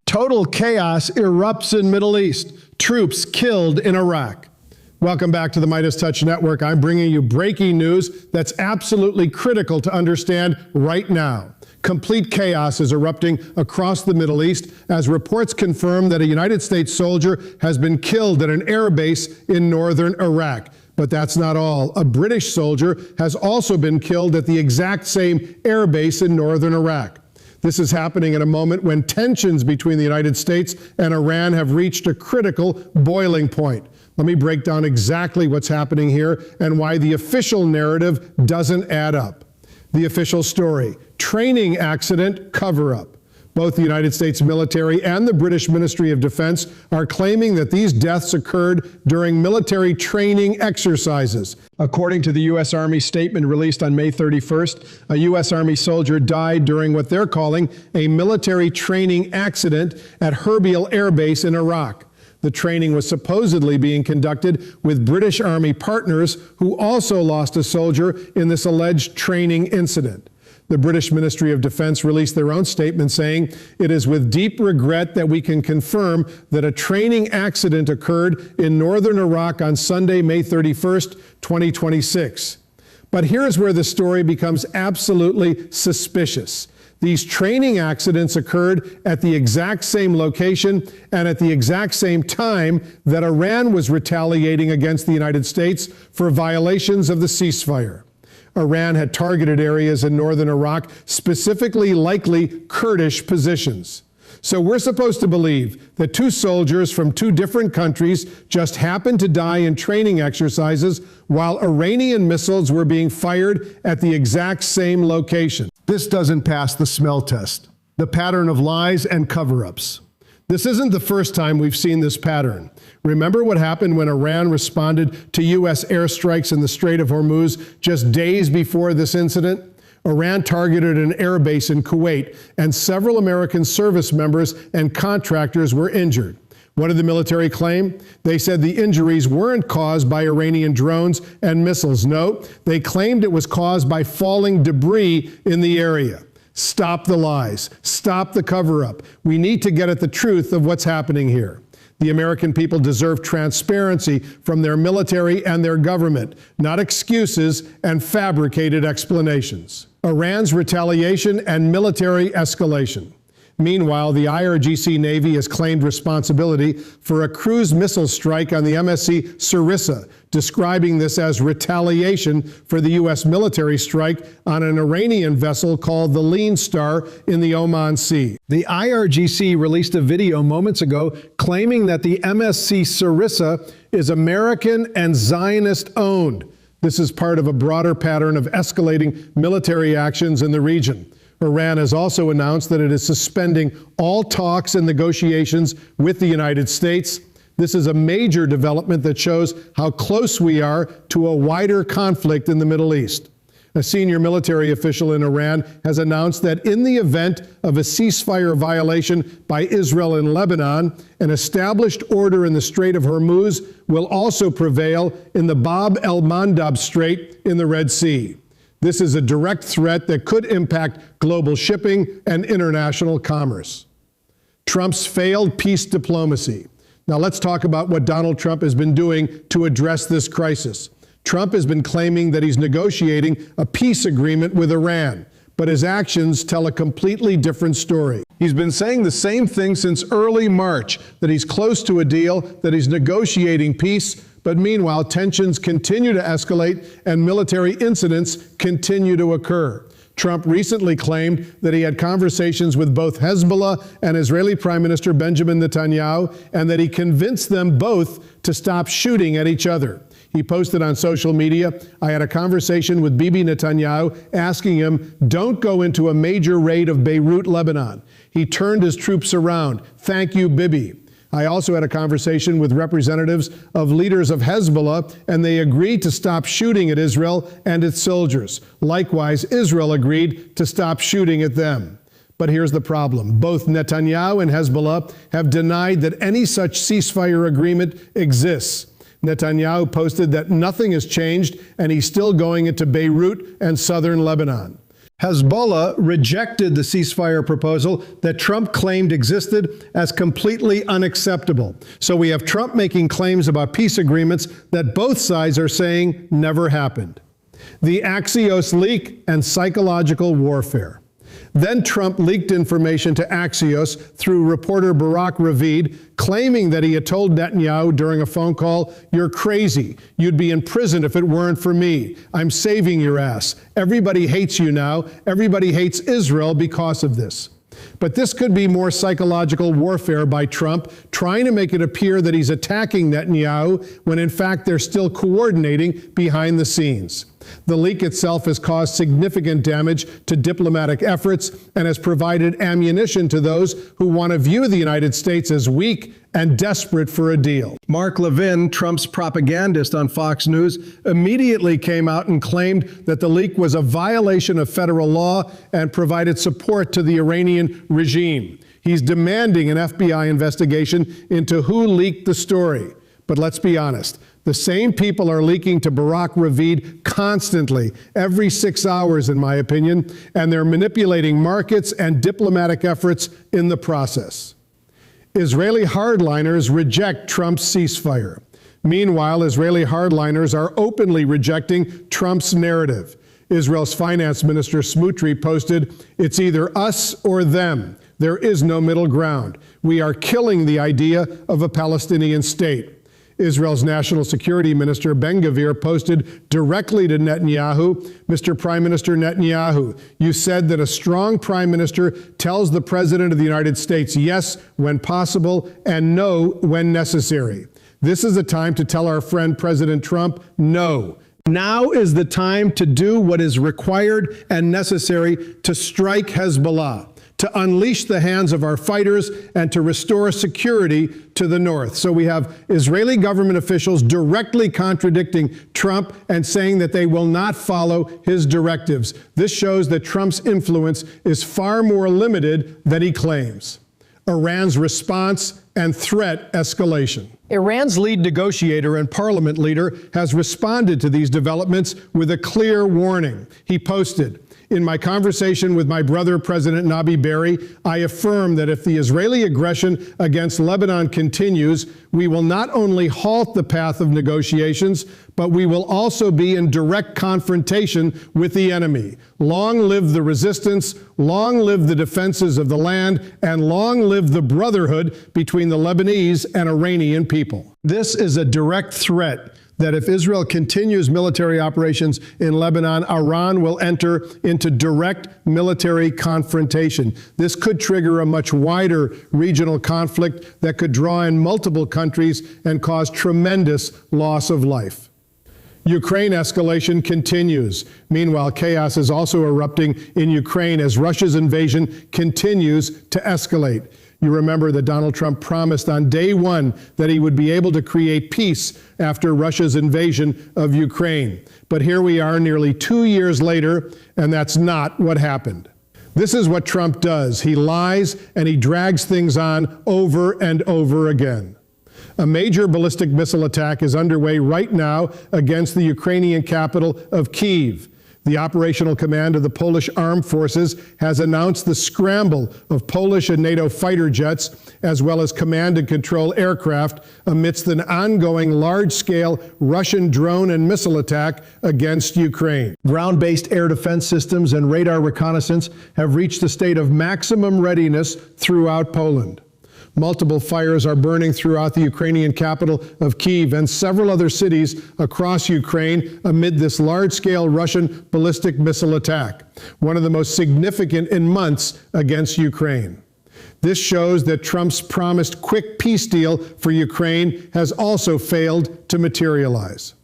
Total chaos erupts in Middle East. Troops killed in Iraq. Welcome back to the Midas Touch Network. I'm bringing you breaking news that's absolutely critical to understand right now. Complete chaos is erupting across the Middle East as reports confirm that a United States soldier has been killed at an air base in northern Iraq. But that's not all. A British soldier has also been killed at the exact same air base in northern Iraq. This is happening at a moment when tensions between the United States and Iran have reached a critical boiling point. Let me break down exactly what's happening here and why the official narrative doesn't add up. The official story: training accident cover-up. Both the United States military and the British Ministry of Defense are claiming that these deaths occurred during military training exercises. According to the U.S. Army statement released on May 31st, a U.S. Army soldier died during what they're calling a military training accident at Herbiel Air Base in Iraq. The training was supposedly being conducted with British Army partners who also lost a soldier in this alleged training incident. The British Ministry of Defense released their own statement saying, "It is with deep regret that we can confirm that a training accident occurred in northern Iraq on Sunday, May 31st, 2026. But here's where the story becomes absolutely suspicious. These training accidents occurred at the exact same location and at the exact same time that Iran was retaliating against the United States for violations of the ceasefire. Iran had targeted areas in northern Iraq, specifically likely Kurdish positions. So we're supposed to believe that two soldiers from two different countries just happened to die in training exercises while Iranian missiles were being fired at the exact same location. This doesn't pass the smell test. The pattern of lies and cover-ups. This isn't the first time we've seen this pattern. Remember what happened when Iran responded to U.S. airstrikes in the Strait of Hormuz just days before this incident? Iran targeted an air base in Kuwait, and several American service members and contractors were injured. What did the military claim? They said the injuries weren't caused by Iranian drones and missiles. No, they claimed it was caused by falling debris in the area. Stop the lies. Stop the cover-up. We need to get at the truth of what's happening here. The American people deserve transparency from their military and their government, not excuses and fabricated explanations. Iran's retaliation and military escalation. Meanwhile, the IRGC Navy has claimed responsibility for a cruise missile strike on the MSC Sarissa, describing this as retaliation for the U.S. military strike on an Iranian vessel called the Lean Star in the Oman Sea. The IRGC released a video moments ago claiming that the MSC Sarissa is American and Zionist-owned. This is part of a broader pattern of escalating military actions in the region. Iran has also announced that it is suspending all talks and negotiations with the United States. This is a major development that shows how close we are to a wider conflict in the Middle East. A senior military official in Iran has announced that in the event of a ceasefire violation by Israel in Lebanon, an established order in the Strait of Hormuz will also prevail in the Bab el-Mandab Strait in the Red Sea. This is a direct threat that could impact global shipping and international commerce. Trump's failed peace diplomacy. Now let's talk about what Donald Trump has been doing to address this crisis. Trump has been claiming that he's negotiating a peace agreement with Iran, but his actions tell a completely different story. He's been saying the same thing since early March, that he's close to a deal, that he's negotiating peace, but meanwhile, tensions continue to escalate and military incidents continue to occur. Trump recently claimed that he had conversations with both Hezbollah and Israeli Prime Minister Benjamin Netanyahu, and that he convinced them both to stop shooting at each other. He posted on social media, "I had a conversation with Bibi Netanyahu asking him, don't go into a major raid of Beirut, Lebanon. He turned his troops around. Thank you, Bibi. I also had a conversation with representatives of leaders of Hezbollah, and they agreed to stop shooting at Israel and its soldiers. Likewise, Israel agreed to stop shooting at them." But here's the problem. Both Netanyahu and Hezbollah have denied that any such ceasefire agreement exists. Netanyahu posted that nothing has changed and he's still going into Beirut and southern Lebanon. Hezbollah rejected the ceasefire proposal that Trump claimed existed as completely unacceptable. So we have Trump making claims about peace agreements that both sides are saying never happened. The Axios leak and psychological warfare. Then Trump leaked information to Axios through reporter Barak Ravid, claiming that he had told Netanyahu during a phone call, "You're crazy. You'd be in prison if it weren't for me. I'm saving your ass. Everybody hates you now. Everybody hates Israel because of this." But this could be more psychological warfare by Trump, trying to make it appear that he's attacking Netanyahu when in fact they're still coordinating behind the scenes. The leak itself has caused significant damage to diplomatic efforts and has provided ammunition to those who want to view the United States as weak and desperate for a deal. Mark Levin, Trump's propagandist on Fox News, immediately came out and claimed that the leak was a violation of federal law and provided support to the Iranian regime. He's demanding an FBI investigation into who leaked the story. But let's be honest. The same people are leaking to Barak Ravid constantly, every 6 hours, in my opinion, and they're manipulating markets and diplomatic efforts in the process. Israeli hardliners reject Trump's ceasefire. Meanwhile, Israeli hardliners are openly rejecting Trump's narrative. Israel's finance minister Smotrich posted, "It's either us or them. There is no middle ground. We are killing the idea of a Palestinian state." Israel's National Security Minister Ben-Gvir posted directly to Netanyahu, "Mr. Prime Minister Netanyahu, you said that a strong prime minister tells the President of the United States yes when possible and no when necessary. This is the time to tell our friend President Trump no. Now is the time to do what is required and necessary to strike Hezbollah, to unleash the hands of our fighters, and to restore security to the north." So we have Israeli government officials directly contradicting Trump and saying that they will not follow his directives. This shows that Trump's influence is far more limited than he claims. Iran's response and threat escalation. Iran's lead negotiator and parliament leader has responded to these developments with a clear warning. He posted, "In my conversation with my brother, President Nabi Berri, I affirm that if the Israeli aggression against Lebanon continues, we will not only halt the path of negotiations, but we will also be in direct confrontation with the enemy. Long live the resistance, long live the defenses of the land, and long live the brotherhood between the Lebanese and Iranian people." This is a direct threat that if Israel continues military operations in Lebanon, Iran will enter into direct military confrontation. This could trigger a much wider regional conflict that could draw in multiple countries and cause tremendous loss of life. Ukraine escalation continues. Meanwhile, chaos is also erupting in Ukraine as Russia's invasion continues to escalate. You remember that Donald Trump promised on day one that he would be able to create peace after Russia's invasion of Ukraine. But here we are nearly 2 years later, and that's not what happened. This is what Trump does. He lies and he drags things on over and over again. A major ballistic missile attack is underway right now against the Ukrainian capital of Kyiv. The operational command of the Polish armed forces has announced the scramble of Polish and NATO fighter jets, as well as command and control aircraft, amidst an ongoing large-scale Russian drone and missile attack against Ukraine. Ground-based air defense systems and radar reconnaissance have reached a state of maximum readiness throughout Poland. Multiple fires are burning throughout the Ukrainian capital of Kyiv and several other cities across Ukraine amid this large-scale Russian ballistic missile attack, one of the most significant in months against Ukraine. This shows that Trump's promised quick peace deal for Ukraine has also failed to materialize.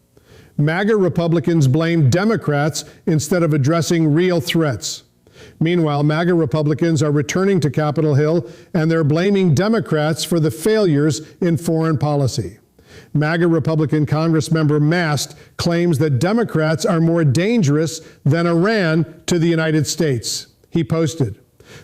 MAGA Republicans blame Democrats instead of addressing real threats. Meanwhile, MAGA Republicans are returning to Capitol Hill, and they're blaming Democrats for the failures in foreign policy. MAGA Republican Congressmember Mast claims that Democrats are more dangerous than Iran to the United States. He posted,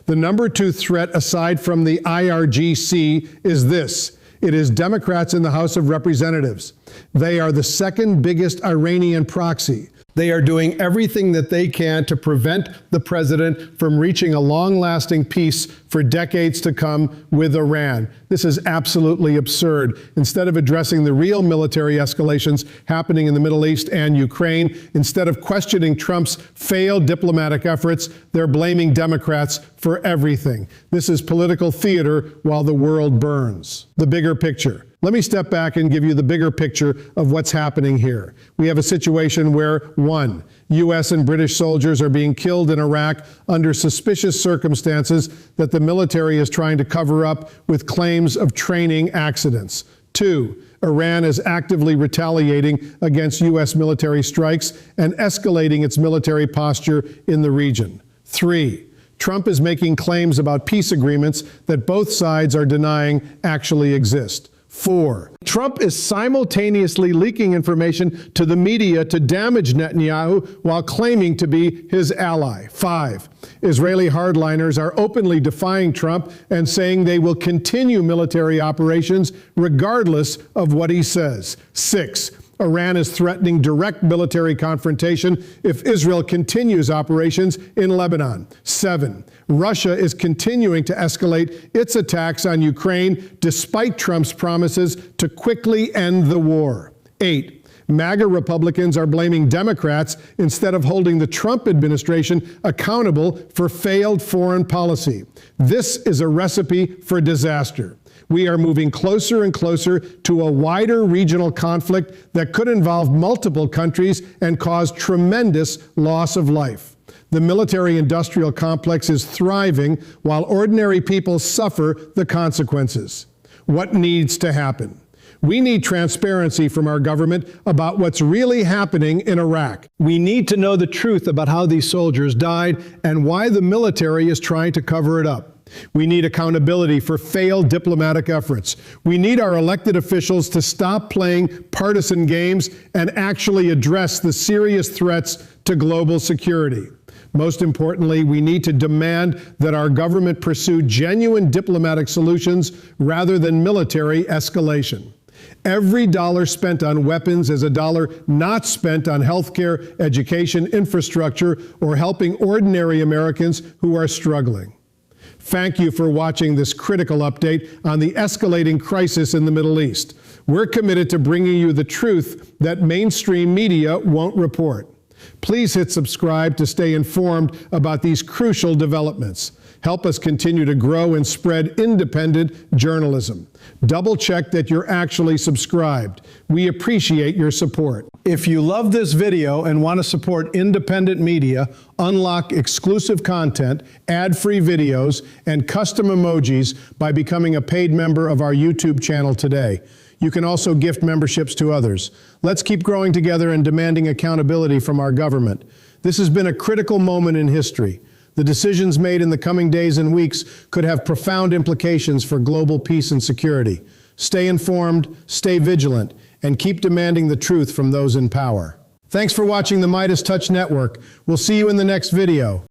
"The number 2 threat aside from the IRGC is this. It is Democrats in the House of Representatives. They are the second biggest Iranian proxy. They are doing everything that they can to prevent the president from reaching a long-lasting peace for decades to come with Iran. This is absolutely absurd. Instead of addressing the real military escalations happening in the Middle East and Ukraine, instead of questioning Trump's failed diplomatic efforts, they're blaming Democrats for everything. This is political theater while the world burns. The bigger picture. Let me step back and give you the bigger picture of what's happening here. We have a situation where, 1, U.S. and British soldiers are being killed in Iraq under suspicious circumstances that the military is trying to cover up with claims of training accidents. 2, Iran is actively retaliating against U.S. military strikes and escalating its military posture in the region. 3, Trump is making claims about peace agreements that both sides are denying actually exist. 4, Trump is simultaneously leaking information to the media to damage Netanyahu while claiming to be his ally. 5, Israeli hardliners are openly defying Trump and saying they will continue military operations regardless of what he says. 6, Iran is threatening direct military confrontation if Israel continues operations in Lebanon. 7, Russia is continuing to escalate its attacks on Ukraine despite Trump's promises to quickly end the war. 8, MAGA Republicans are blaming Democrats instead of holding the Trump administration accountable for failed foreign policy. This is a recipe for disaster. We are moving closer and closer to a wider regional conflict that could involve multiple countries and cause tremendous loss of life. The military-industrial complex is thriving while ordinary people suffer the consequences. What needs to happen? We need transparency from our government about what's really happening in Iraq. We need to know the truth about how these soldiers died and why the military is trying to cover it up. We need accountability for failed diplomatic efforts. We need our elected officials to stop playing partisan games and actually address the serious threats to global security. Most importantly, we need to demand that our government pursue genuine diplomatic solutions rather than military escalation. Every dollar spent on weapons is a dollar not spent on healthcare, education, infrastructure, or helping ordinary Americans who are struggling. Thank you for watching this critical update on the escalating crisis in the Middle East. We're committed to bringing you the truth that mainstream media won't report. Please hit subscribe to stay informed about these crucial developments. Help us continue to grow and spread independent journalism. Double check that you're actually subscribed. We appreciate your support. If you love this video and want to support independent media, unlock exclusive content, ad-free videos, and custom emojis by becoming a paid member of our YouTube channel today. You can also gift memberships to others. Let's keep growing together and demanding accountability from our government. This has been a critical moment in history. The decisions made in the coming days and weeks could have profound implications for global peace and security. Stay informed, stay vigilant, and keep demanding the truth from those in power. Thanks for watching the Midas Touch Network. We'll see you in the next video.